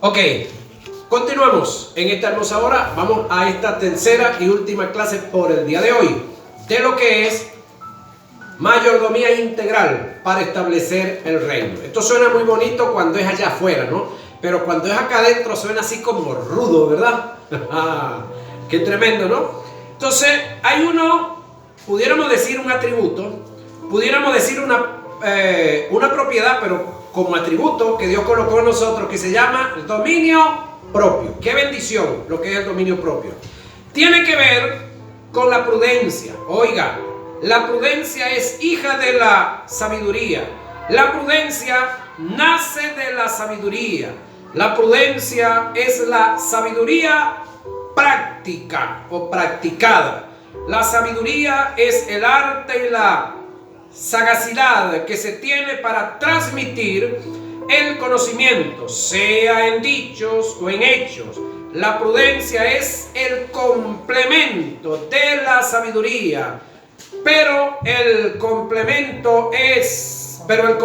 Ok, continuamos en esta hermosa hora. Vamos a esta tercera y última clase por el día de hoy de lo que es mayordomía integral para establecer el reino. Esto suena muy bonito cuando es allá afuera, ¿no? Pero cuando es acá adentro suena así como rudo, ¿verdad? Qué tremendo, ¿no? Entonces hay uno, pudiéramos decir un atributo, pudiéramos decir una propiedad, pero como atributo que Dios colocó en nosotros, que se llama el dominio propio. Qué bendición lo que es el dominio propio. Tiene que ver con la prudencia. Oiga, la prudencia es hija de la sabiduría. La prudencia nace de la sabiduría. La prudencia es la sabiduría práctica o practicada. La sabiduría es el arte y la sagacidad que se tiene para transmitir el conocimiento, sea en dichos o en hechos. La prudencia es el complemento de la sabiduría, pero el conocimiento, es el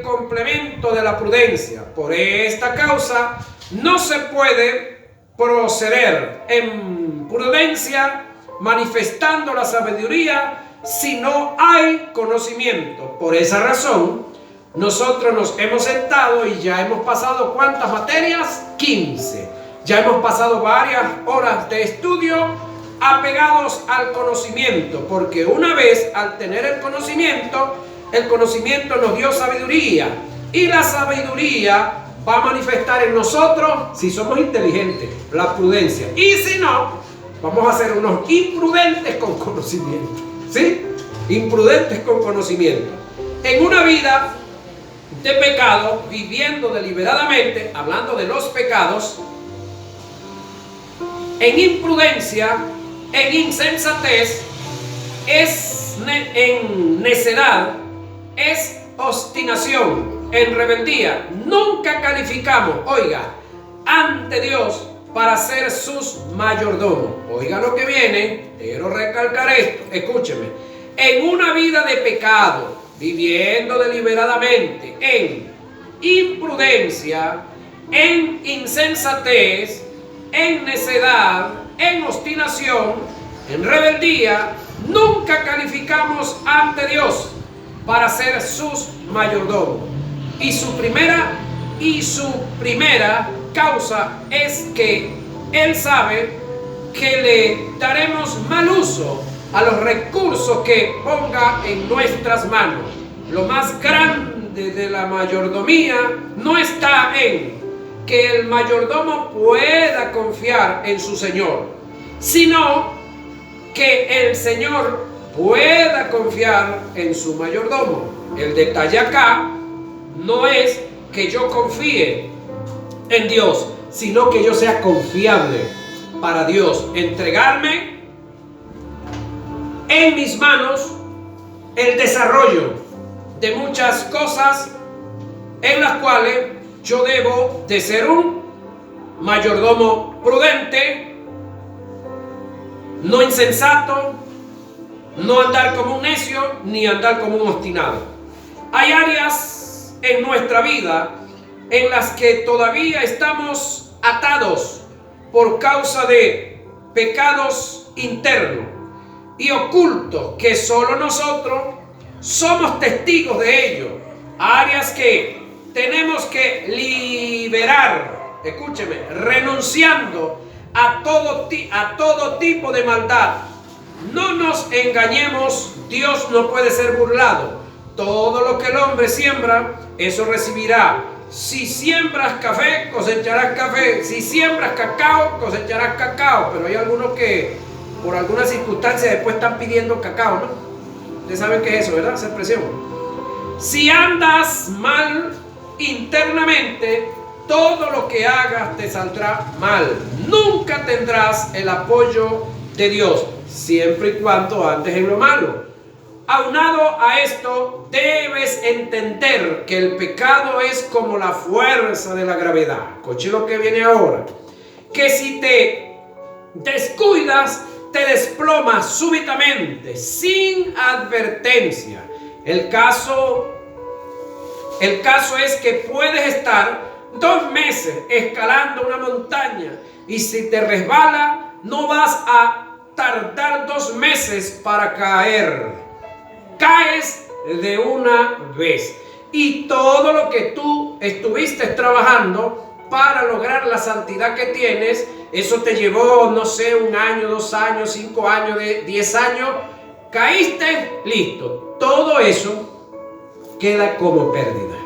complemento de la prudencia. Por esta causa no se puede proceder en prudencia manifestando la sabiduría si no hay conocimiento. Por esa razón, nosotros nos hemos sentado y ya hemos pasado ¿cuántas materias? 15. Ya hemos pasado varias horas de estudio apegados al conocimiento, porque una vez al tener el conocimiento nos dio sabiduría, y la sabiduría va a manifestar en nosotros, si somos inteligentes, la prudencia, y si no, vamos a ser unos imprudentes con conocimiento, ¿sí? Imprudentes con conocimiento. En una vida de pecado, viviendo deliberadamente, hablando de los pecados, en imprudencia, en insensatez, en necedad, es obstinación, en rebeldía. Nunca calificamos, oiga, ante Dios para ser sus mayordomos. Oiga lo que viene, quiero recalcar esto, escúcheme. En una vida de pecado, viviendo deliberadamente, en imprudencia, en insensatez, en necedad, en obstinación, en rebeldía, nunca calificamos ante Dios para ser sus mayordomos. Y su primera causa es que Él sabe que le daremos mal uso a los recursos que ponga en nuestras manos. Lo más grande de la mayordomía no está en que el mayordomo pueda confiar en su Señor, sino que el Señor pueda confiar en su mayordomo. El detalle acá no es que yo confíe en Dios, sino que yo sea confiable para Dios, entregarme en mis manos el desarrollo de muchas cosas en las cuales yo debo de ser un mayordomo prudente, no insensato, no andar como un necio, ni andar como un obstinado. Hay áreas en nuestra vida en las que todavía estamos atados por causa de pecados internos y ocultos que solo nosotros somos testigos de ello. Áreas que tenemos que liberar, escúcheme, renunciando a todo tipo de maldad. No nos engañemos, Dios no puede ser burlado. Todo lo que el hombre siembra, eso recibirá. Si siembras café, cosecharás café. Si siembras cacao, cosecharás cacao. Pero hay algunos que por alguna circunstancia después están pidiendo cacao, ¿no? Ustedes saben qué es eso, ¿verdad? Esa expresión. Si andas mal internamente, todo lo que hagas te saldrá mal. Nunca tendrás el apoyo de Dios, siempre y cuando andes en lo malo. Aunado a esto, debes entender que el pecado es como la fuerza de la gravedad. Escuche lo que viene ahora. Que si te descuidas, te desplomas súbitamente, sin advertencia. El caso El caso es que puedes estar 2 meses escalando una montaña y si te resbala, no vas a tardar 2 meses para caer. Caes de una vez. Y todo lo que tú estuviste trabajando para lograr la santidad que tienes, eso te llevó, no sé, 1 año, 2 años, 5 años, 10 años, caíste, listo. Todo eso queda como pérdida.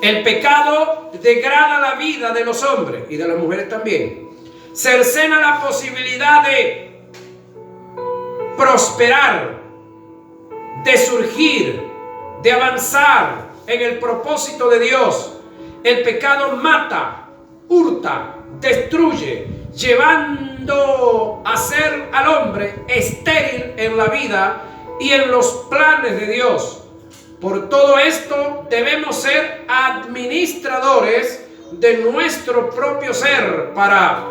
El pecado degrada la vida de los hombres y de las mujeres también. Cercena la posibilidad de prosperar, de surgir, de avanzar en el propósito de Dios. El pecado mata, hurta, destruye, llevando a ser al hombre estéril en la vida y en los planes de Dios. Por todo esto debemos ser administradores de nuestro propio ser para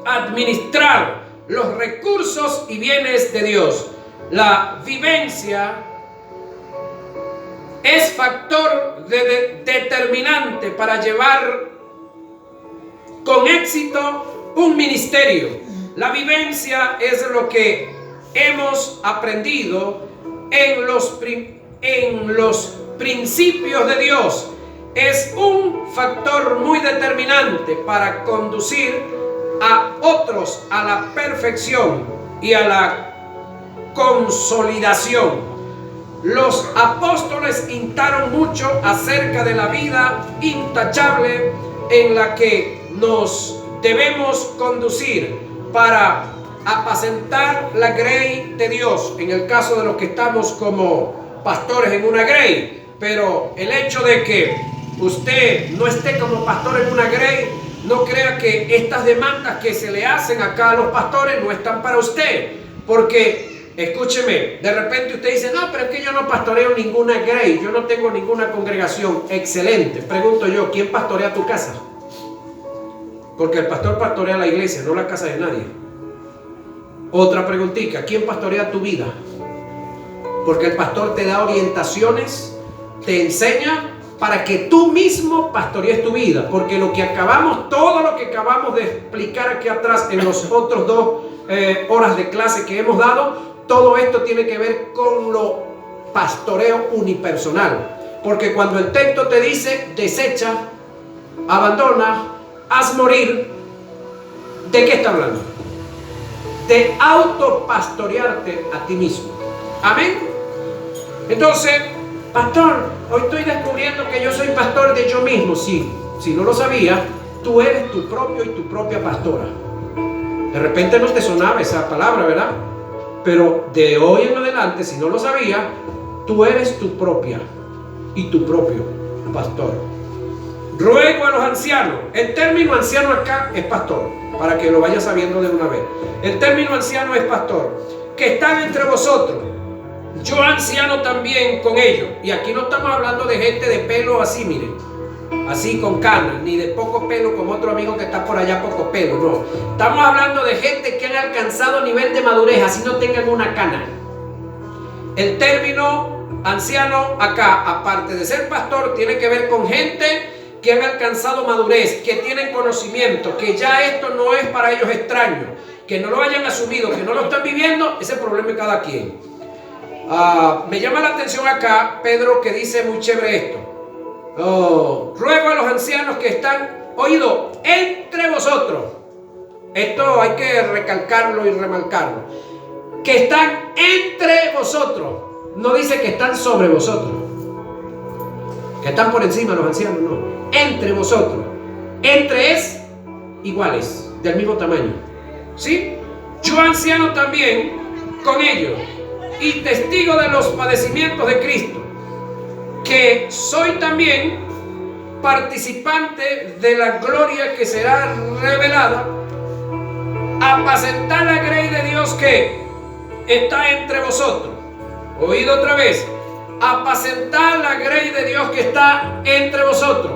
administrar los recursos y bienes de Dios. La vivencia es factor determinante para llevar con éxito un ministerio. La vivencia es lo que hemos aprendido en los principios de Dios. Es un factor muy determinante para conducir a otros a la perfección y a la consolidación. Los apóstoles hintaron mucho acerca de la vida intachable en la que nos debemos conducir para apacentar la grey de Dios, en el caso de los que estamos como pastores en una grey. Pero el hecho de que usted no esté como pastor en una grey, no crea que estas demandas que se le hacen acá a los pastores no están para usted, porque escúcheme, de repente usted dice, no, pero es que yo no pastoreo ninguna grey, yo no tengo ninguna congregación. Excelente. Pregunto yo, ¿quién pastorea tu casa? Porque el pastor pastorea la iglesia, no la casa de nadie. Otra preguntita, ¿quién pastorea tu vida? Porque el pastor te da orientaciones, te enseña para que tú mismo pastorees tu vida. Porque todo lo que acabamos de explicar aquí atrás en los otros 2 horas de clase que hemos dado, todo esto tiene que ver con lo pastoreo unipersonal. Porque cuando el texto te dice desecha, abandona, haz morir, ¿de qué está hablando? De autopastorearte a ti mismo. Amén. Entonces, pastor, hoy estoy descubriendo que yo soy pastor de yo mismo. Sí, si no lo sabía, tú eres tu propio y tu propia pastora. De repente no te sonaba esa palabra, ¿verdad? Pero de hoy en adelante, si no lo sabía, tú eres tu propia y tu propio pastor. Ruego a los ancianos. El término anciano acá es pastor, para que lo vaya sabiendo de una vez. El término anciano es pastor, que están entre vosotros. Yo anciano también con ellos. Y aquí no estamos hablando de gente de pelo así, miren, así con canas, ni de poco pelo como otro amigo que está por allá, poco pelo, no. Estamos hablando de gente que han alcanzado nivel de madurez, así no tengan una cana. El término anciano acá, aparte de ser pastor, tiene que ver con gente que han alcanzado madurez, que tienen conocimiento, que ya esto no es para ellos extraño, que no lo hayan asumido, que no lo están viviendo. Ese problema de cada quien. Me llama la atención acá Pedro, que dice muy chévere esto. Ruego a los ancianos que están, oído, entre vosotros. Esto hay que recalcarlo y remarcarlo. Que están entre vosotros. No dice que están sobre vosotros, que están por encima los ancianos, no. Entre vosotros. Entre es iguales, del mismo tamaño. ¿Sí? Yo anciano también con ellos, y testigo de los padecimientos de Cristo, que soy también participante de la gloria que será revelada, apacentar la grey de Dios que está entre vosotros. Oído otra vez, apacentar la grey de Dios que está entre vosotros.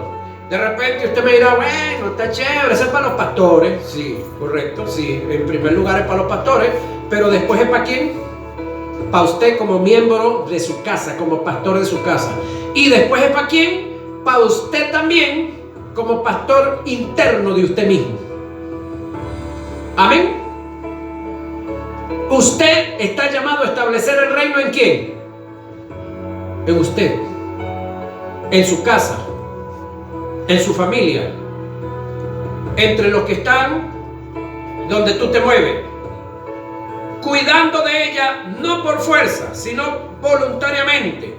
De repente usted me dirá, bueno, está chévere, eso es para los pastores. Sí, correcto, sí, en primer lugar es para los pastores, pero después es para quién. Para usted como miembro de su casa, como pastor de su casa. Y después es para quién, para usted también, como pastor interno de usted mismo. Amén. Usted está llamado a establecer el reino ¿en quién? En usted, en su casa, en su familia, entre los que están donde tú te mueves, cuidando de ella no por fuerza, sino voluntariamente,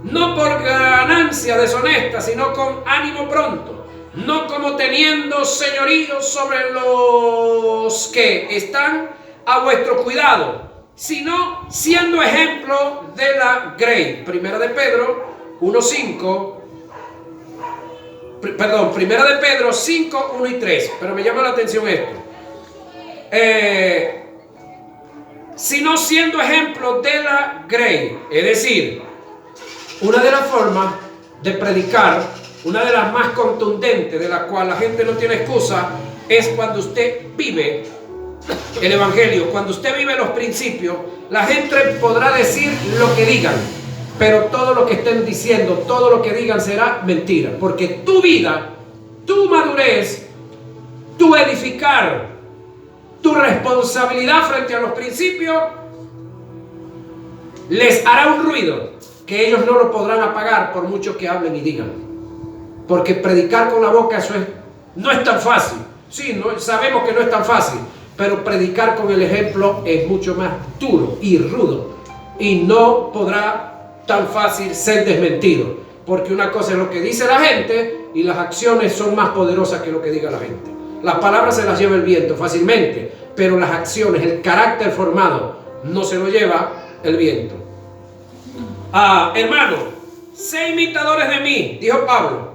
no por ganancia deshonesta, sino con ánimo pronto, no como teniendo señorío sobre los que están a vuestro cuidado, sino siendo ejemplo de la grey. Primera de Pedro 1:5, Primera de Pedro 5, 1 y 3, pero me llama la atención esto. Sino siendo ejemplo de la grey, es decir, una de las formas de predicar, una de las más contundentes, de la cual la gente no tiene excusa, es cuando usted vive el evangelio, cuando usted vive los principios. La gente podrá decir lo que digan, pero todo lo que estén diciendo, todo lo que digan será mentira, porque tu vida, tu madurez, tu edificar, tu responsabilidad frente a los principios les hará un ruido que ellos no lo podrán apagar por mucho que hablen y digan, porque predicar con la boca no es tan fácil. Sí, sabemos que no es tan fácil, pero predicar con el ejemplo es mucho más duro y rudo, y no podrá tan fácil ser desmentido, porque una cosa es lo que dice la gente y las acciones son más poderosas que lo que diga la gente. Las palabras se las lleva el viento fácilmente, pero las acciones, el carácter formado, no se lo lleva el viento. Hermano, sé imitadores de mí, dijo Pablo,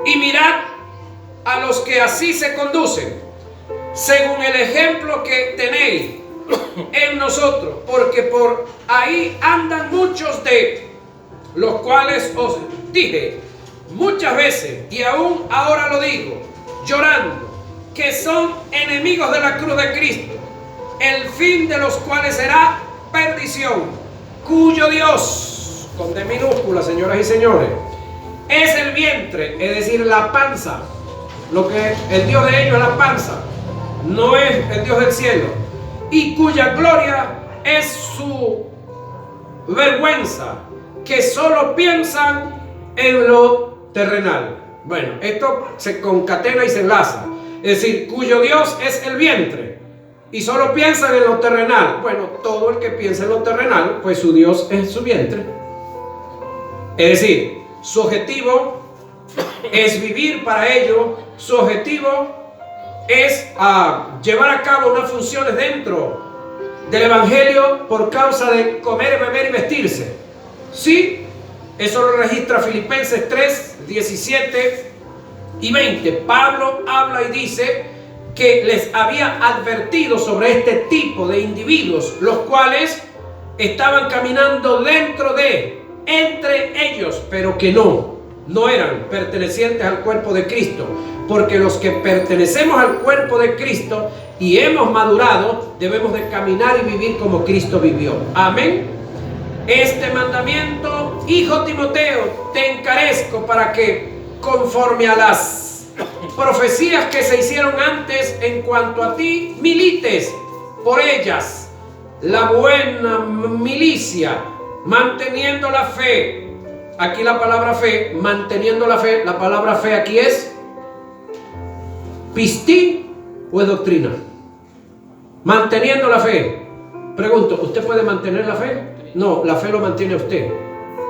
y mirad a los que así se conducen, según el ejemplo que tenéis en nosotros, porque por ahí andan muchos de los cuales os dije muchas veces, y aún ahora lo digo, llorando, que son enemigos de la cruz de Cristo, el fin de los cuales será perdición, cuyo Dios, con D minúscula, señoras y señores, es el vientre, es decir, la panza. Lo que el Dios de ellos es la panza, no es el Dios del cielo, y cuya gloria es su vergüenza, que solo piensan en lo terrenal. Bueno, esto se concatena y se enlaza. Es decir, cuyo Dios es el vientre y solo piensan en lo terrenal. Bueno, todo el que piensa en lo terrenal, pues su Dios es su vientre. Es decir, su objetivo es vivir para ello, su objetivo es llevar a cabo unas funciones dentro del evangelio por causa de comer, beber y vestirse. Sí, eso lo registra Filipenses 3, 17 y 20. Pablo habla y dice que les había advertido sobre este tipo de individuos, los cuales estaban caminando entre ellos, pero que no eran pertenecientes al cuerpo de Cristo, porque los que pertenecemos al cuerpo de Cristo y hemos madurado, debemos de caminar y vivir como Cristo vivió. Amén. Este mandamiento, hijo Timoteo, te encarezco para que, conforme a las profecías que se hicieron antes en cuanto a ti, milites por ellas la buena milicia, manteniendo la fe. Aquí la palabra fe, manteniendo la fe, la palabra fe aquí es pistín o es doctrina. Manteniendo la fe. Pregunto, ¿usted puede mantener la fe? No, la fe lo mantiene usted.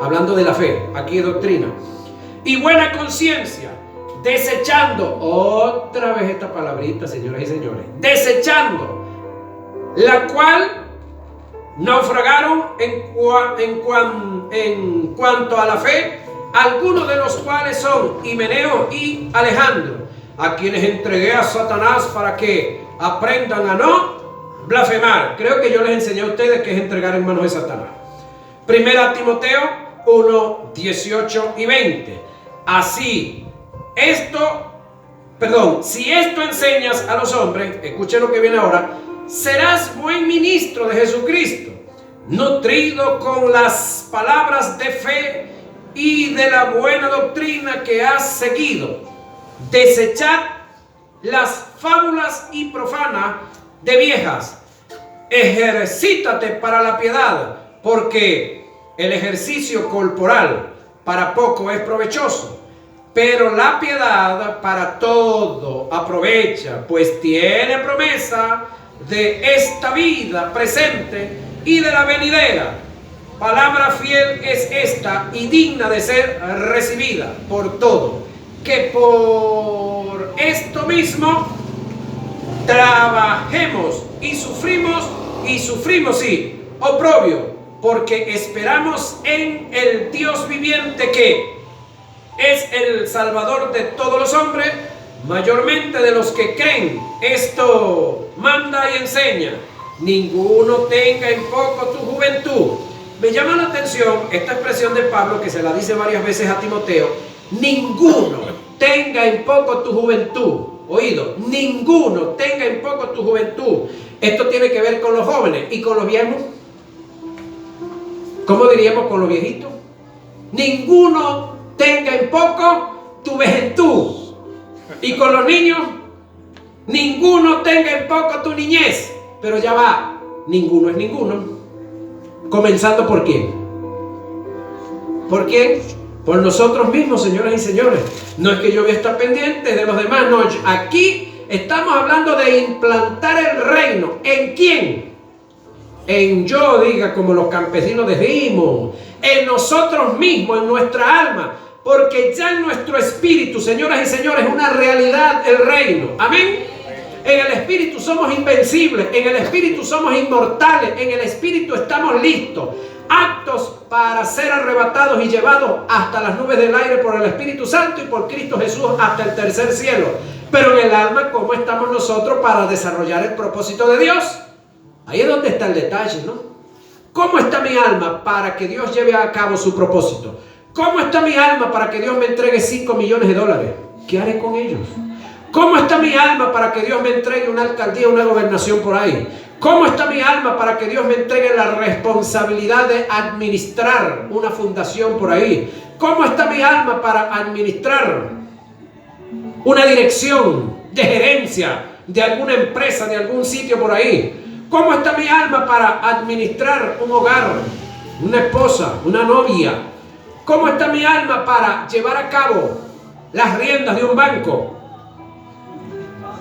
Hablando de la fe, aquí es doctrina. Y buena conciencia, desechando, otra vez esta palabrita, señoras y señores, desechando, la cual naufragaron en cuanto a la fe, algunos de los cuales son Himeneo y Alejandro, a quienes entregué a Satanás para que aprendan a no blasfemar. Creo que yo les enseñé a ustedes que es entregar en manos de Satanás. Primera Timoteo 1, 18 y 20. Si esto enseñas a los hombres, escuchen lo que viene ahora, serás buen ministro de Jesucristo, nutrido con las palabras de fe y de la buena doctrina que has seguido. Desechad las fábulas y profanas de viejas. Ejercítate para la piedad, porque el ejercicio corporal para poco es provechoso, pero la piedad para todo aprovecha, pues tiene promesa de esta vida presente y de la venidera. Palabra fiel es esta y digna de ser recibida por todo, que por esto mismo trabajemos y sufrimos, sí, oprobio, porque esperamos en el Dios viviente, que es el Salvador de todos los hombres, mayormente de los que creen. Esto manda y enseña: ninguno tenga en poco tu juventud. Me llama la atención esta expresión de Pablo, que se la dice varias veces a Timoteo: ninguno tenga en poco tu juventud. Oído, ninguno tenga en poco tu juventud. Esto tiene que ver con los jóvenes. ¿Y con los viejos? ¿Cómo diríamos con los viejitos? Ninguno tenga en poco tu juventud. ¿Y con los niños? Ninguno tenga en poco tu niñez. Pero ya va, ninguno es ninguno. Comenzando por quién. ¿Por quién? Por nosotros mismos, señoras y señores. No es que yo voy a estar pendiente de los demás, no. Aquí estamos hablando de implantar el reino. ¿En quién? En yo, diga, como los campesinos decimos. En nosotros mismos, en nuestra alma. Porque ya en nuestro espíritu, señoras y señores, es una realidad el reino. Amén. En el espíritu somos invencibles. En el espíritu somos inmortales. En el espíritu estamos listos, aptos para ser arrebatados y llevados hasta las nubes del aire por el Espíritu Santo y por Cristo Jesús hasta el tercer cielo. Pero en el alma, ¿cómo estamos nosotros para desarrollar el propósito de Dios? Ahí es donde está el detalle, ¿no? ¿Cómo está mi alma para que Dios lleve a cabo su propósito? ¿Cómo está mi alma para que Dios me entregue 5 millones de dólares? ¿Qué haré con ellos? ¿Cómo está mi alma para que Dios me entregue una alcaldía, una gobernación por ahí? ¿Cómo está mi alma para que Dios me entregue la responsabilidad de administrar una fundación por ahí? ¿Cómo está mi alma para administrar una dirección de gerencia de alguna empresa, de algún sitio por ahí? ¿Cómo está mi alma para administrar un hogar, una esposa, una novia? ¿Cómo está mi alma para llevar a cabo las riendas de un banco?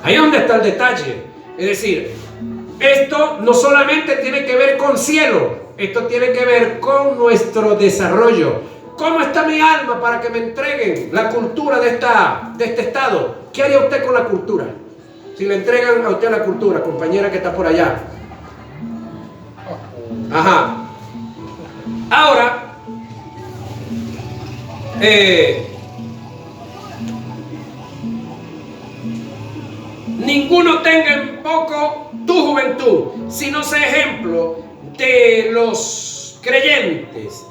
Ahí es donde está el detalle. Es decir, esto no solamente tiene que ver con cielo, esto tiene que ver con nuestro desarrollo. ¿Cómo está mi alma para que me entreguen la cultura de este estado? ¿Qué haría usted con la cultura? Si le entregan a usted la cultura, compañera que está por allá. Ajá. Ahora, ninguno tenga en poco tu juventud, sino sea ejemplo de los creyentes.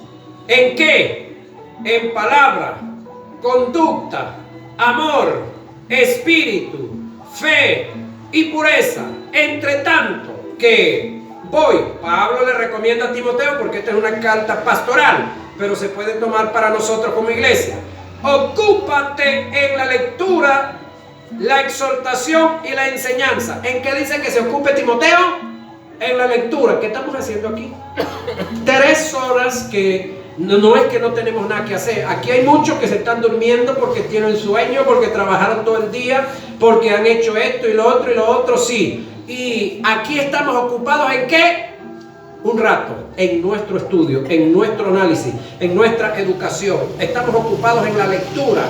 ¿En qué? En palabra, conducta, amor, espíritu, fe y pureza. Entre tanto que Pablo le recomienda a Timoteo, porque esta es una carta pastoral, pero se puede tomar para nosotros como iglesia. Ocúpate en la lectura, la exhortación y la enseñanza. ¿En qué dice que se ocupe Timoteo? En la lectura. ¿Qué estamos haciendo aquí? 3 horas que no es que no tenemos nada que hacer. Aquí hay muchos que se están durmiendo porque tienen sueño, porque trabajaron todo el día, porque han hecho esto y lo otro, sí. Y aquí estamos ocupados ¿en qué? Un rato, en nuestro estudio, en nuestro análisis, en nuestra educación. Estamos ocupados en la lectura,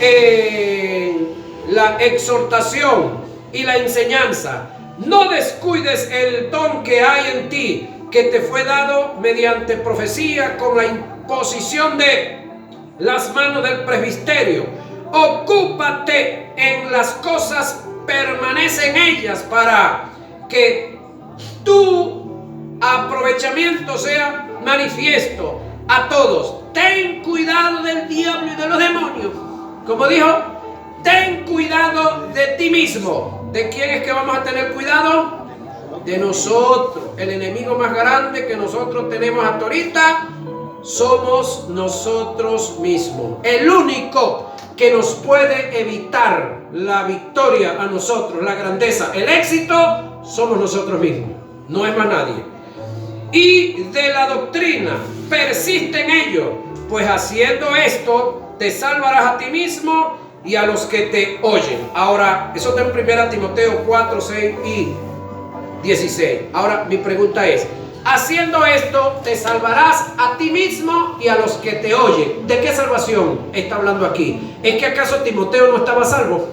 en la exhortación y la enseñanza. No descuides el don que hay en ti, que te fue dado mediante profecía con la imposición de las manos del presbiterio. Ocúpate en las cosas, permanece en ellas para que tu aprovechamiento sea manifiesto a todos. Ten cuidado del diablo y de los demonios. Como dijo, ten cuidado de ti mismo. ¿De quién es que vamos a tener cuidado? de nosotros. El enemigo más grande que nosotros tenemos hasta ahorita somos nosotros mismos. El único que nos puede evitar la victoria a nosotros, la grandeza, el éxito, somos nosotros mismos. No es más nadie. Y de la doctrina, persiste en ello, pues haciendo esto te salvarás a ti mismo y a los que te oyen. Ahora, eso está en 1 Timoteo 4, 6 y 16. Ahora, mi pregunta es, haciendo esto te salvarás a ti mismo y a los que te oyen. ¿De qué salvación está hablando aquí? ¿Es que acaso Timoteo no estaba salvo?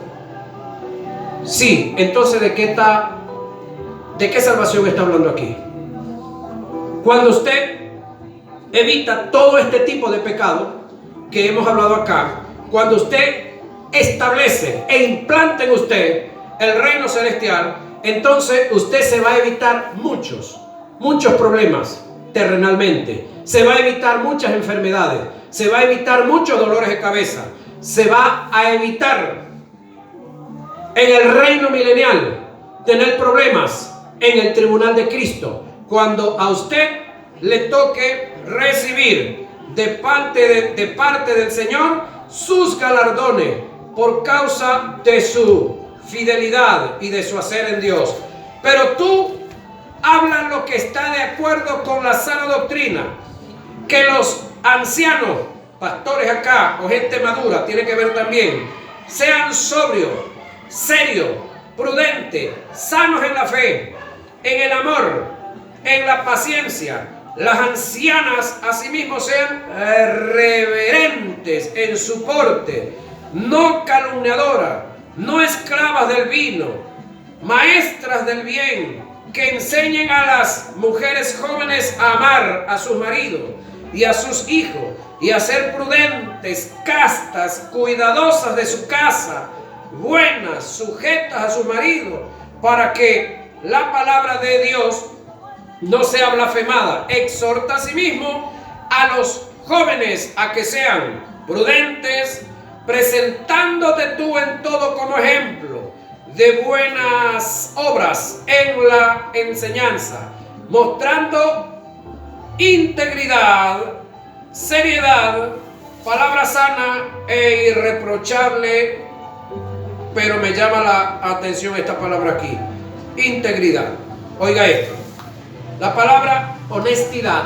Sí, entonces ¿de qué salvación está hablando aquí? Cuando usted evita todo este tipo de pecado que hemos hablado acá, cuando usted establece e implanta en usted el reino celestial, entonces usted se va a evitar muchos problemas terrenalmente, se va a evitar muchas enfermedades, se va a evitar muchos dolores de cabeza, se va a evitar en el reino milenial tener problemas en el tribunal de Cristo, cuando a usted le toque recibir de parte del Señor sus galardones por causa de su fidelidad y de su hacer en Dios. Pero tú hablas lo que está de acuerdo con la sana doctrina, que los ancianos, pastores acá o gente madura, tiene que ver también, sean sobrios, serios, prudentes, sanos en la fe, en el amor, en la paciencia. Las ancianas asimismo sean reverentes en su porte, no calumniadoras, no esclavas del vino, maestras del bien, que enseñen a las mujeres jóvenes a amar a sus maridos y a sus hijos, y a ser prudentes, castas, cuidadosas de su casa, buenas, sujetas a su marido, para que la palabra de Dios no sea blasfemada. Exhorta a sí mismo a los jóvenes a que sean prudentes, presentándote tú en todo como ejemplo de buenas obras en la enseñanza, mostrando integridad, seriedad, palabra sana e irreprochable. Pero me llama la atención esta palabra aquí, integridad. Oiga esto. La palabra honestidad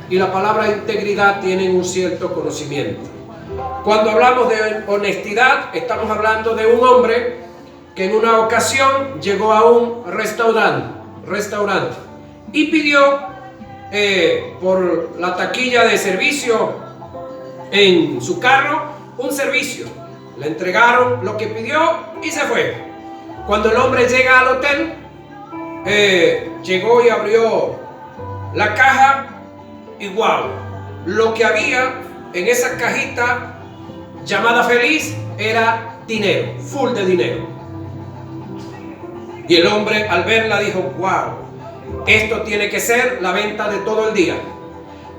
y la palabra integridad tienen un cierto conocimiento. Cuando hablamos de honestidad, estamos hablando de un hombre que en una ocasión llegó a un restaurante y pidió por la taquilla de servicio en su carro un servicio. Le entregaron lo que pidió y se fue. Cuando el hombre llega al hotel, llegó y abrió la caja y wow, lo que había en esa cajita llamada feliz era dinero, full de dinero. Y el hombre al verla dijo, wow, esto tiene que ser la venta de todo el día.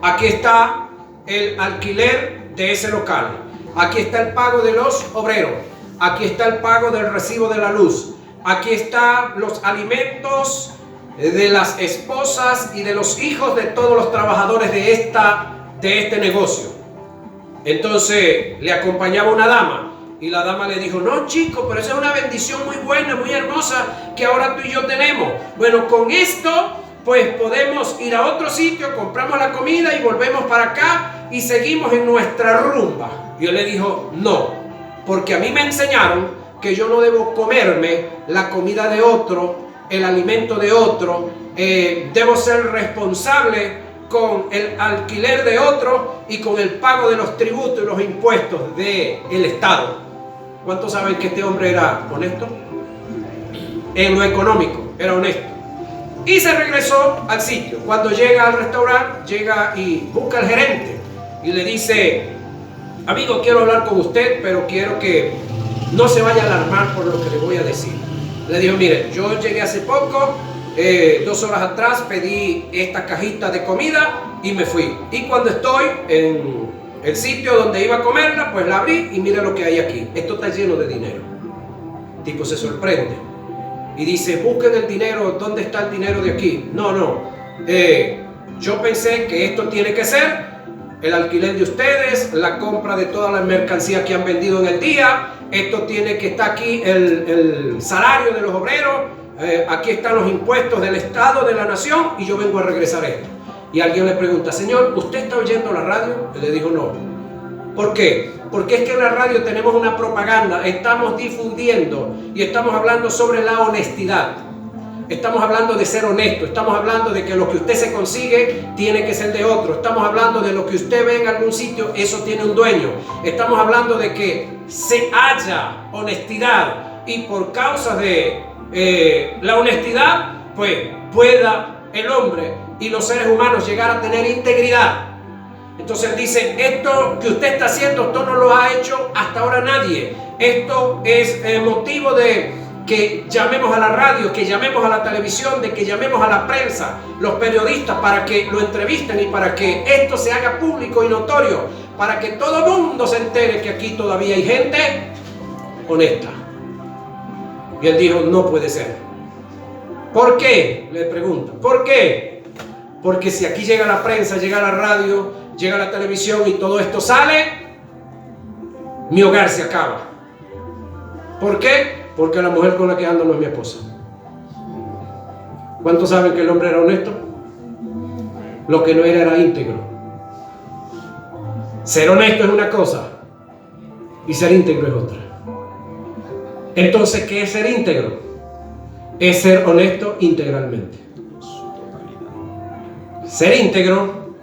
Aquí está el alquiler de ese local, aquí está el pago de los obreros, aquí está el pago del recibo de la luz, aquí están los alimentos de las esposas y de los hijos de todos los trabajadores de este negocio. Entonces le acompañaba una dama y la dama le dijo, no chico, pero esa es una bendición muy buena, muy hermosa que ahora tú y yo tenemos. Bueno, con esto pues podemos ir a otro sitio, compramos la comida y volvemos para acá y seguimos en nuestra rumba. Y él le dijo, no, porque a mí me enseñaron que yo no debo comerme la comida de otro, el alimento de otro, debo ser responsable con el alquiler de otro y con el pago de los tributos y los impuestos del Estado. ¿Cuántos saben que este hombre era honesto? En lo económico, era honesto. Y se regresó al sitio. Cuando llega al restaurante, llega y busca al gerente y le dice, amigo, quiero hablar con usted, pero quiero que no se vaya a alarmar por lo que le voy a decir. Le dijo, mire, yo llegué hace poco, 2 horas atrás pedí esta cajita de comida y me fui. Y cuando estoy en el sitio donde iba a comerla, pues la abrí y mira lo que hay aquí. Esto está lleno de dinero. El tipo se sorprende. y dice, busquen el dinero, ¿dónde está el dinero de aquí? No. Yo pensé que esto tiene que ser el alquiler de ustedes, la compra de todas las mercancías que han vendido en el día, esto tiene que estar aquí el salario de los obreros, aquí están los impuestos del Estado, de la nación, y yo vengo a regresar esto. Y alguien le pregunta, señor, ¿usted está oyendo la radio? Y le dijo, no. ¿Por qué? Porque es que en la radio tenemos una propaganda, estamos difundiendo y estamos hablando sobre la honestidad. Estamos hablando de ser honesto, estamos hablando de que lo que usted se consigue tiene que ser de otro. Estamos hablando de lo que usted ve en algún sitio, eso tiene un dueño. Estamos hablando de que se haya honestidad y por causa de la honestidad, pues pueda el hombre y los seres humanos llegar a tener integridad. Entonces él dice, esto que usted está haciendo, esto no lo ha hecho hasta ahora nadie. Esto es motivo de que llamemos a la radio, que llamemos a la televisión, de que llamemos a la prensa, los periodistas, para que lo entrevisten y para que esto se haga público y notorio, para que todo el mundo se entere que aquí todavía hay gente honesta. Y él dijo, no puede ser. ¿Por qué? Le preguntan, ¿por qué? Porque si aquí llega la prensa, llega la radio, llega la televisión y todo esto sale, mi hogar se acaba. ¿Por qué? Porque la mujer con la que ando no es mi esposa. ¿Cuántos saben que el hombre era honesto? Lo que no era íntegro. Ser honesto es una cosa y ser íntegro es otra. Entonces, ¿qué es ser íntegro? Es ser honesto integralmente. Ser íntegro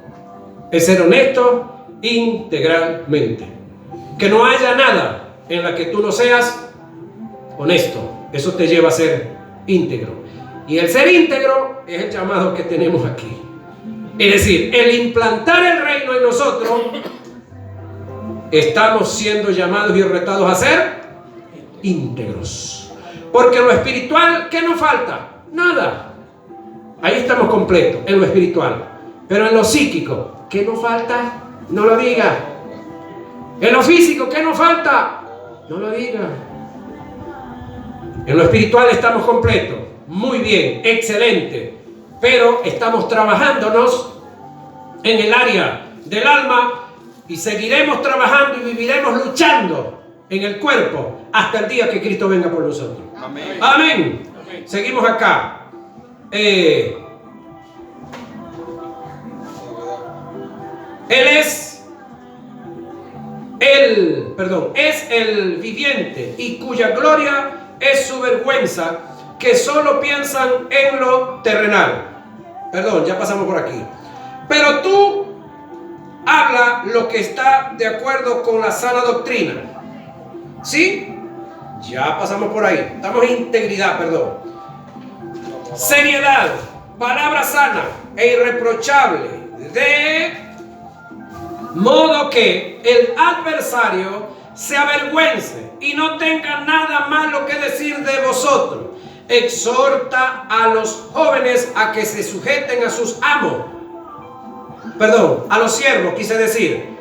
es ser honesto integralmente. Que no haya nada en la que tú no seas honesto. Eso te lleva a ser íntegro. Y el ser íntegro es el llamado que tenemos aquí. Es decir, el implantar el reino en nosotros, estamos siendo llamados y retados a ser íntegros. Porque lo espiritual, ¿qué nos falta? Nada. Ahí estamos completos, en lo espiritual. Pero en lo psíquico, ¿qué nos falta? No lo diga. En lo físico, ¿qué nos falta? No lo diga. En lo espiritual estamos completos. Muy bien, excelente. Pero estamos trabajándonos en el área del alma y seguiremos trabajando y viviremos luchando en el cuerpo hasta el día que Cristo venga por nosotros. Amén. Amén. Amén. Seguimos acá. Él es el viviente y cuya gloria es su vergüenza, que solo piensan en lo terrenal. Perdón, ya pasamos por aquí. Pero tú habla lo que está de acuerdo con la sana doctrina. ¿Sí? Ya pasamos por ahí. Estamos en integridad, perdón. Seriedad, palabra sana e irreprochable, de modo que el adversario se avergüence y no tenga nada malo que decir de vosotros. Exhorta a los jóvenes a que se sujeten a sus amos. Perdón, a los siervos, quise decir.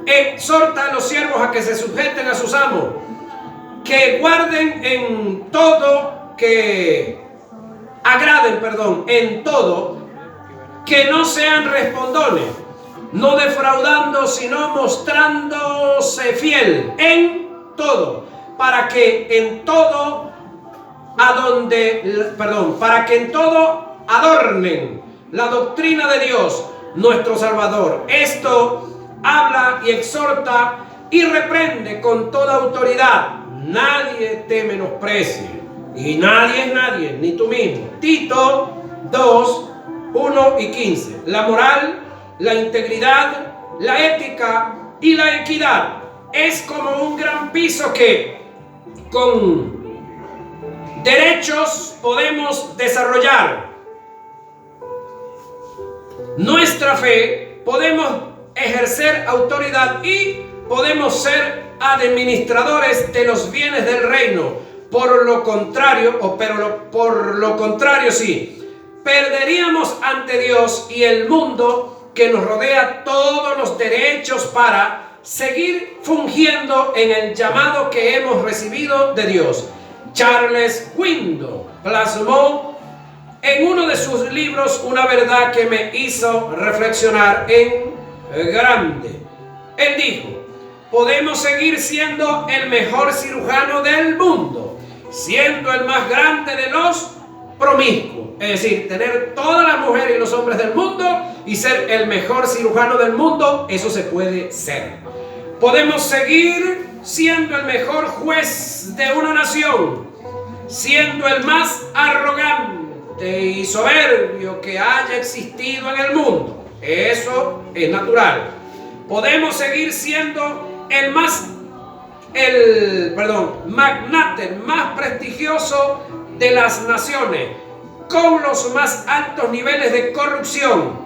Exhorta a los siervos a que se sujeten a sus amos, que guarden en todo, que agraden, en todo, que no sean respondones, no defraudando, sino mostrándose fiel en todo, para que en todo adornen la doctrina de Dios, nuestro Salvador. Esto habla y exhorta y reprende con toda autoridad. Nadie te menosprecie, y nadie es nadie, ni tú mismo. Tito 2, 1 y 15. La moral, la integridad, la ética y la equidad es como un gran piso que con derechos podemos desarrollar. Nuestra fe, podemos ejercer autoridad y podemos ser administradores de los bienes del reino. Por lo contrario, sí, perderíamos ante Dios y el mundo que nos rodea todos los derechos para seguir fungiendo en el llamado que hemos recibido de Dios. Charles Window plasmó en uno de sus libros una verdad que me hizo reflexionar en grande. Él dijo: podemos seguir siendo el mejor cirujano del mundo, siendo el más grande de los promiscuos. Es decir, tener todas las mujeres y los hombres del mundo y ser el mejor cirujano del mundo, eso se puede ser. Podemos seguir siendo el mejor juez de una nación, siendo el más arrogante y soberbio que haya existido en el mundo. Eso es natural. Podemos seguir siendo el magnate más prestigioso de las naciones, con los más altos niveles de corrupción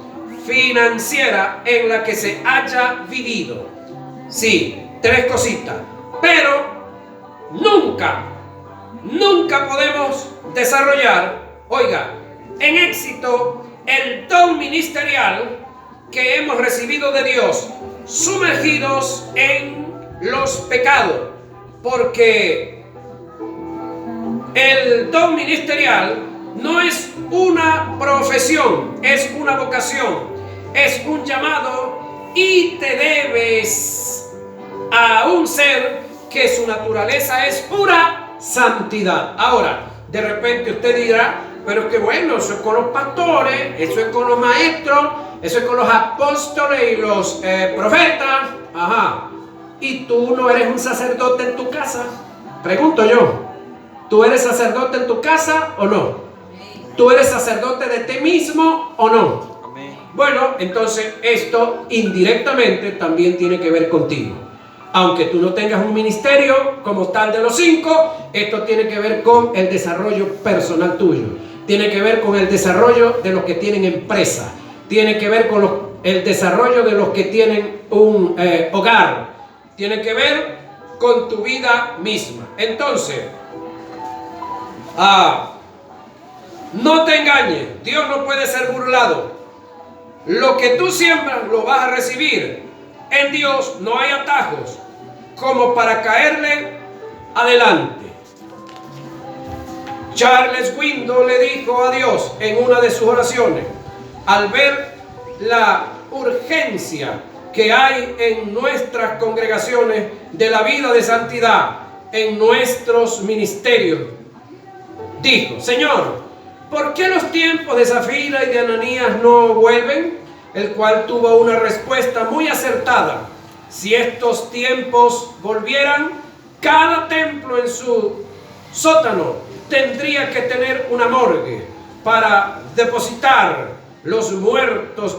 financiera en la que se haya vivido. Sí, 3 cositas. Pero nunca podemos desarrollar, en éxito el don ministerial que hemos recibido de Dios, sumergidos en los pecados, porque el don ministerial no es una profesión, es una vocación, es un llamado, y te debes a un ser que su naturaleza es pura santidad. Ahora, de repente usted dirá: pero que bueno, eso es con los pastores, eso es con los maestros, eso es con los apóstoles y los profetas. Ajá. ¿Y tú no eres un sacerdote en tu casa? Pregunto yo. ¿Tú eres sacerdote en tu casa o no? ¿Tú eres sacerdote de ti mismo o no? Amén. Bueno, entonces esto indirectamente también tiene que ver contigo. Aunque tú no tengas un ministerio como tal de los 5, esto tiene que ver con el desarrollo personal tuyo. Tiene que ver con el desarrollo de los que tienen empresa. Tiene que ver con el desarrollo de los que tienen un hogar. Tiene que ver con tu vida misma. Entonces, no te engañes, Dios no puede ser burlado. Lo que tú siembras lo vas a recibir. En Dios no hay atajos como para caerle adelante. Charles Window le dijo a Dios en una de sus oraciones, al ver la urgencia que hay en nuestras congregaciones de la vida de santidad, en nuestros ministerios, dijo: Señor, ¿por qué los tiempos de Zafira y de Ananías no vuelven? El cual tuvo una respuesta muy acertada: si estos tiempos volvieran, cada templo en su sótano tendría que tener una morgue para depositar los muertos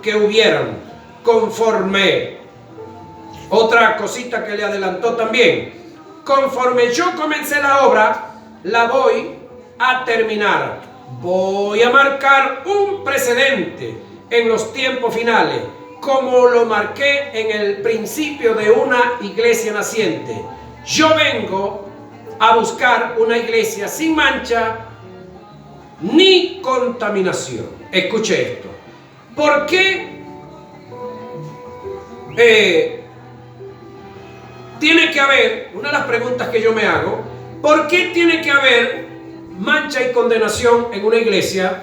que hubieran. Conforme, otra cosita que le adelantó también, conforme yo comencé la obra, la voy a terminar. Voy a marcar un precedente en los tiempos finales, como lo marqué en el principio de una iglesia naciente. Yo vengo a buscar una iglesia sin mancha ni contaminación. Escuche esto. ¿Por qué tiene que haber, una de las preguntas que yo me hago, ¿por qué tiene que haber mancha y condenación en una iglesia?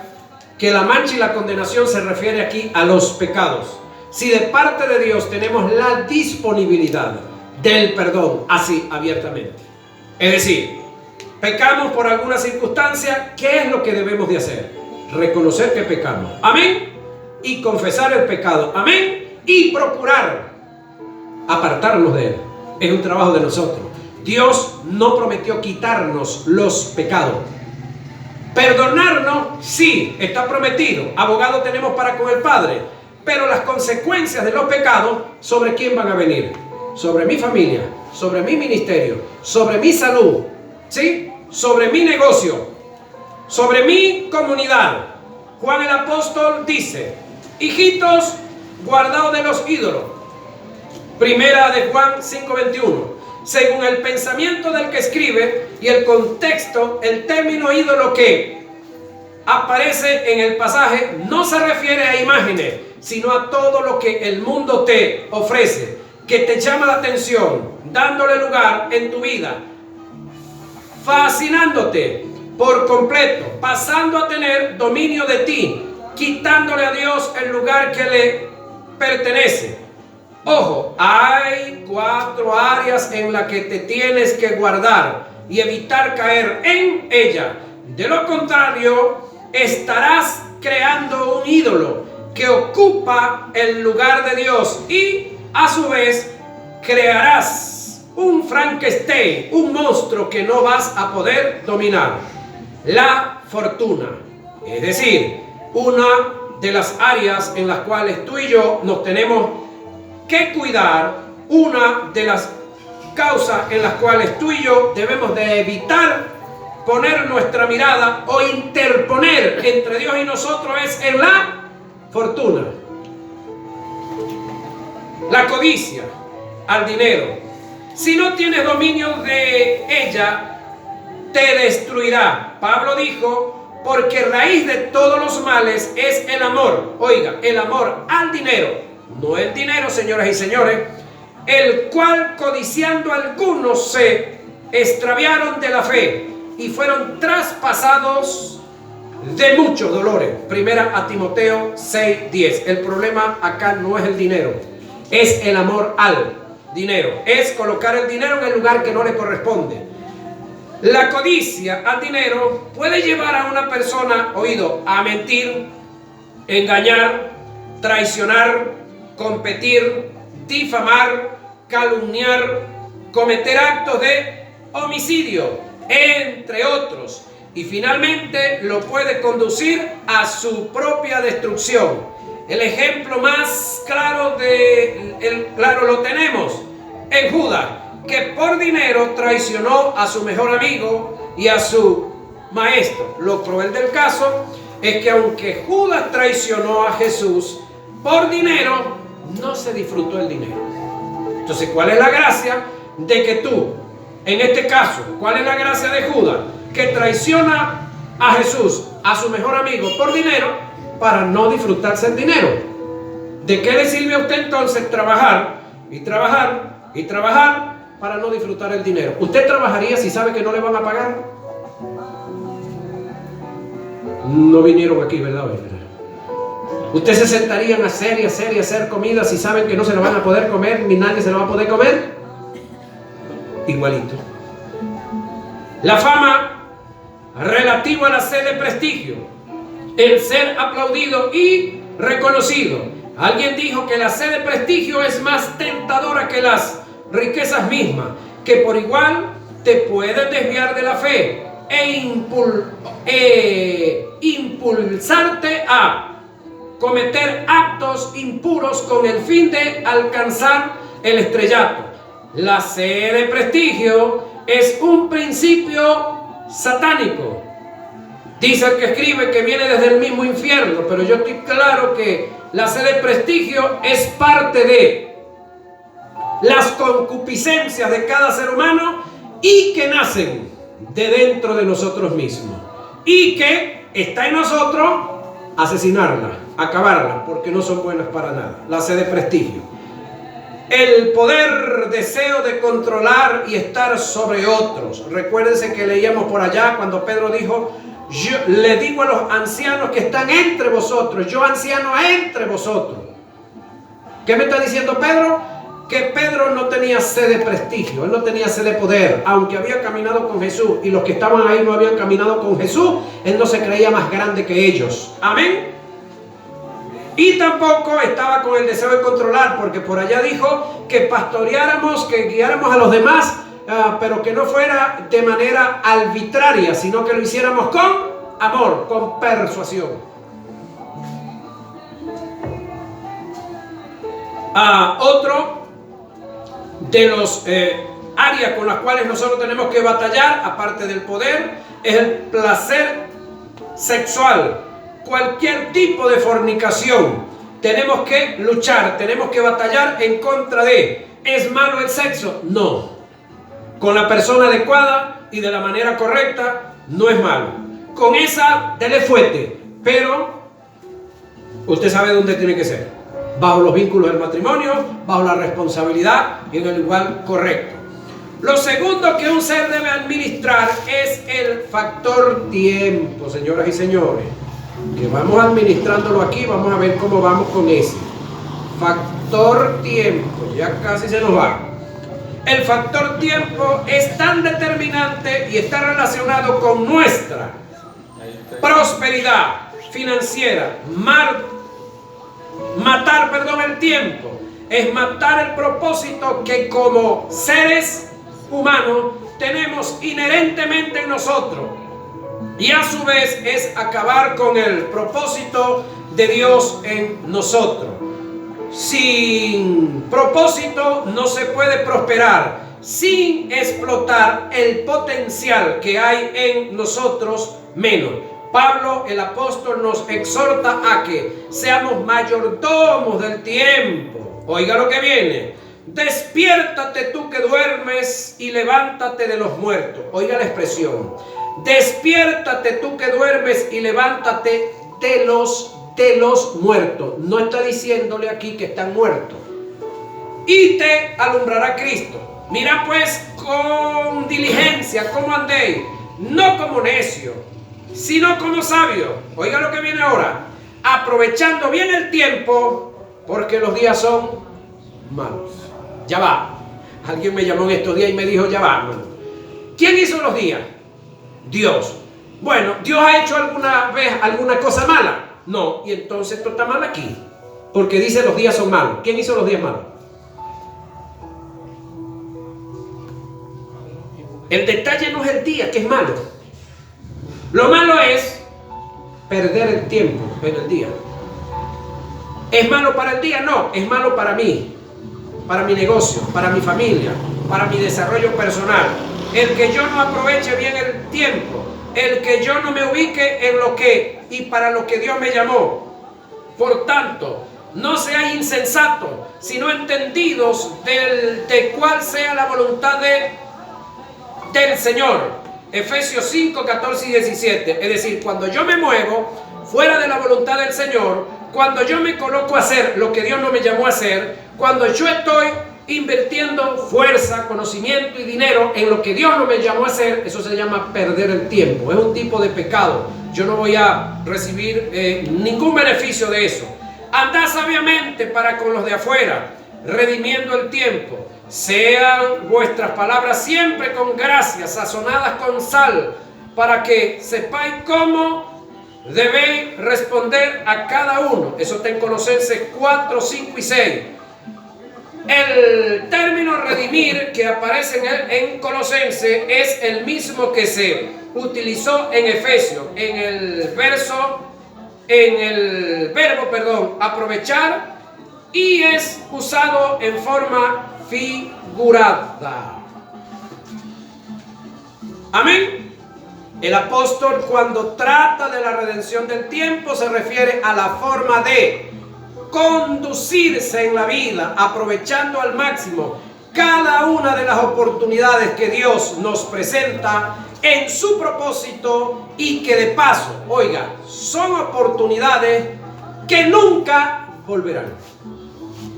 Que la mancha y la condenación se refiere aquí a los pecados. Si de parte de Dios tenemos la disponibilidad del perdón, así abiertamente. Es decir, pecamos por alguna circunstancia, ¿qué es lo que debemos de hacer? Reconocer que pecamos, amén, y confesar el pecado, amén, y procurar apartarnos de él. Es un trabajo de nosotros. Dios no prometió quitarnos los pecados. Perdonarnos, sí, está prometido. Abogado tenemos para con el Padre. Pero las consecuencias de los pecados, ¿sobre quién van a venir? Sobre mi familia, sobre mi ministerio, sobre mi salud, ¿sí? Sobre mi negocio, sobre mi comunidad. Juan el apóstol dice: hijitos, guardaos de los ídolos. Primera de Juan 5:21. Según el pensamiento del que escribe y el contexto, el término ídolo que aparece en el pasaje no se refiere a imágenes, sino a todo lo que el mundo te ofrece, que te llama la atención, dándole lugar en tu vida, fascinándote por completo, pasando a tener dominio de ti, quitándole a Dios el lugar que le pertenece. Ojo, hay 4 áreas en las que te tienes que guardar y evitar caer en ella. De lo contrario, estarás creando un ídolo que ocupa el lugar de Dios y a su vez crearás un Frankenstein, un monstruo que no vas a poder dominar. La fortuna, es decir, una de las áreas en las cuales tú y yo nos tenemos que cuidar, una de las causas en las cuales tú y yo debemos de evitar poner nuestra mirada o interponer entre Dios y nosotros es en la fortuna. La codicia al dinero. Si no tienes dominio de ella, te destruirá. Pablo dijo, porque raíz de todos los males es el amor. Oiga, el amor al dinero. No el dinero, señoras y señores, el cual codiciando algunos se extraviaron de la fe y fueron traspasados de muchos dolores. Primera a Timoteo 6:10. El problema acá no es el dinero, es el amor al dinero. Es colocar el dinero en el lugar que no le corresponde. La codicia al dinero puede llevar a una persona, oído, a mentir, engañar, traicionar, competir, difamar, calumniar, cometer actos de homicidio, entre otros, y finalmente lo puede conducir a su propia destrucción. El ejemplo más claro lo tenemos en Judas, que por dinero traicionó a su mejor amigo y a su maestro. Lo cruel del caso es que aunque Judas traicionó a Jesús por dinero, no se disfrutó el dinero. Entonces, ¿cuál es la gracia de que tú, en este caso, cuál es la gracia de Judas? Que traiciona a Jesús, a su mejor amigo, por dinero, para no disfrutarse el dinero. ¿De qué le sirve a usted entonces trabajar y trabajar y trabajar para no disfrutar el dinero? ¿Usted trabajaría si sabe que no le van a pagar? No vinieron aquí, ¿verdad? ¿Usted se sentaría a hacer comida si saben que no se la van a poder comer ni nadie se la va a poder comer? Igualito. La fama relativa a la sed de prestigio, el ser aplaudido y reconocido. Alguien dijo que la sed de prestigio es más tentadora que las riquezas mismas, que por igual te pueden desviar de la fe e impulsarte a cometer actos impuros con el fin de alcanzar el estrellato. La sed de prestigio es un principio satánico. Dice el que escribe que viene desde el mismo infierno, pero yo estoy claro que la sed de prestigio es parte de las concupiscencias de cada ser humano y que nacen de dentro de nosotros mismos y que está en nosotros asesinarla, acabarla, porque no son buenas para nada. La sed de prestigio, el poder, deseo de controlar y estar sobre otros. Recuérdense que leíamos por allá cuando Pedro dijo: yo le digo a los ancianos que están entre vosotros, yo anciano entre vosotros. ¿Qué me está diciendo Pedro? Que Pedro no tenía sed de prestigio, él no tenía sed de poder, aunque había caminado con Jesús y los que estaban ahí no habían caminado con Jesús, él no se creía más grande que ellos. Amén. Y tampoco estaba con el deseo de controlar, porque por allá dijo que pastoreáramos, que guiáramos a los demás, pero que no fuera de manera arbitraria, sino que lo hiciéramos con amor, con persuasión. Otro de los áreas con las cuales nosotros tenemos que batallar, aparte del poder, es el placer sexual. Cualquier tipo de fornicación, tenemos que luchar, tenemos que batallar en contra de. ¿Es malo el sexo? No. Con la persona adecuada y de la manera correcta, no es malo. Con esa, dele fuerte, pero usted sabe dónde tiene que ser. Bajo los vínculos del matrimonio, bajo la responsabilidad y en el lugar correcto. Lo segundo que un ser debe administrar es el factor tiempo, señoras y señores. Que vamos administrándolo aquí, vamos a ver cómo vamos con ese. Factor tiempo, ya casi se nos va. El factor tiempo es tan determinante y está relacionado con nuestra prosperidad financiera. Matar el tiempo es matar el propósito que como seres humanos tenemos inherentemente en nosotros, y a su vez es acabar con el propósito de Dios en nosotros. Sin propósito no se puede prosperar, sin explotar el potencial que hay en nosotros menos. Pablo el apóstol nos exhorta a que seamos mayordomos del tiempo. Oiga lo que viene: despiértate tú que duermes y levántate de los muertos. Oiga la expresión: despiértate tú que duermes y levántate de los muertos. No está diciéndole aquí que están muertos. Y te alumbrará Cristo. Mira pues con diligencia cómo andéis, no como necios, sino como sabios. Oiga lo que viene ahora: aprovechando bien el tiempo, porque los días son malos. Ya va. Alguien me llamó en estos días y me dijo: ya va, hermano, ¿quién hizo los días? Dios. Bueno, ¿Dios ha hecho alguna vez alguna cosa mala? No. Y entonces esto está mal aquí, porque dice los días son malos. ¿Quién hizo los días malos? El detalle no es el día, que es malo. Lo malo es perder el tiempo en el día. ¿Es malo para el día? No, es malo para mí, para mi negocio, para mi familia, para mi desarrollo personal. El que yo no aproveche bien el tiempo, el que yo no me ubique en lo que y para lo que Dios me llamó. Por tanto, no seáis insensatos, sino entendidos de cuál sea la voluntad del Señor. Efesios 5, 14 y 17. Es decir, cuando yo me muevo fuera de la voluntad del Señor, cuando yo me coloco a hacer lo que Dios no me llamó a hacer, cuando yo estoy invirtiendo fuerza, conocimiento y dinero en lo que Dios no me llamó a hacer, eso se llama perder el tiempo. Es un tipo de pecado. Yo no voy a recibir ningún beneficio de eso. Andad sabiamente para con los de afuera, redimiendo el tiempo. Sean vuestras palabras siempre con gracia, sazonadas con sal, para que sepáis cómo debéis responder a cada uno. Eso está en Colosenses 4, 5 y 6. El término redimir que aparece en Colosenses es el mismo que se utilizó en Efesios, en el verbo aprovechar, y es usado en forma figurada. Amén. El apóstol, cuando trata de la redención del tiempo, se refiere a la forma de conducirse en la vida, aprovechando al máximo cada una de las oportunidades que Dios nos presenta en su propósito, y que de paso, oiga, son oportunidades que nunca volverán.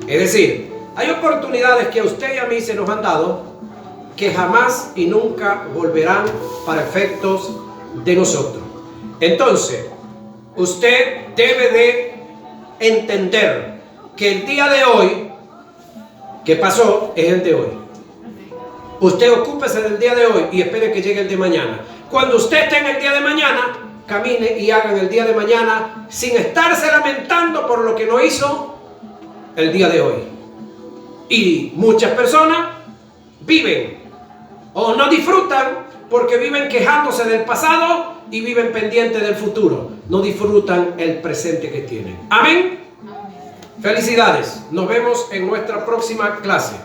Es decir, hay oportunidades que a usted y a mí se nos han dado que jamás y nunca volverán para efectos de nosotros. Entonces, usted debe de entender que el día de hoy que pasó es el de hoy. Usted ocúpese del día de hoy y espere que llegue el de mañana. Cuando usted esté en el día de mañana, camine y haga en el día de mañana sin estarse lamentando por lo que no hizo el día de hoy. Y muchas personas viven o no disfrutan porque viven quejándose del pasado y viven pendientes del futuro. No disfrutan el presente que tienen. Amén. Felicidades. Nos vemos en nuestra próxima clase.